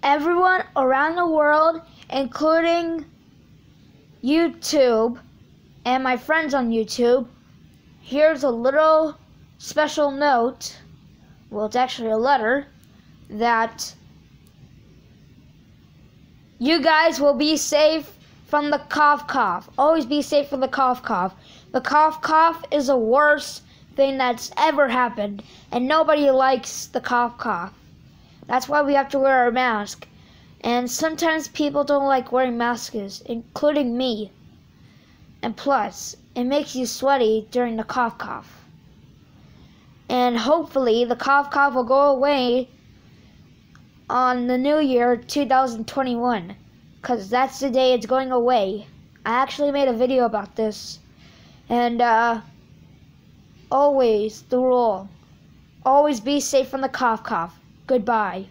everyone around the world, including YouTube and my friends on YouTube, here's a little special note. Well, it's actually a letter that you guys will be safe from the cough. Always be safe from the cough. The cough is the worst thing that's ever happened, and nobody likes the cough. That's why we have to wear our mask. And sometimes people don't like wearing masks, including me. And plus, it makes you sweaty during the cough. And hopefully the cough will go away on the new year 2021, because that's the day it's going away. I actually made a video about this. And always the rule, always be safe from the cough. Goodbye.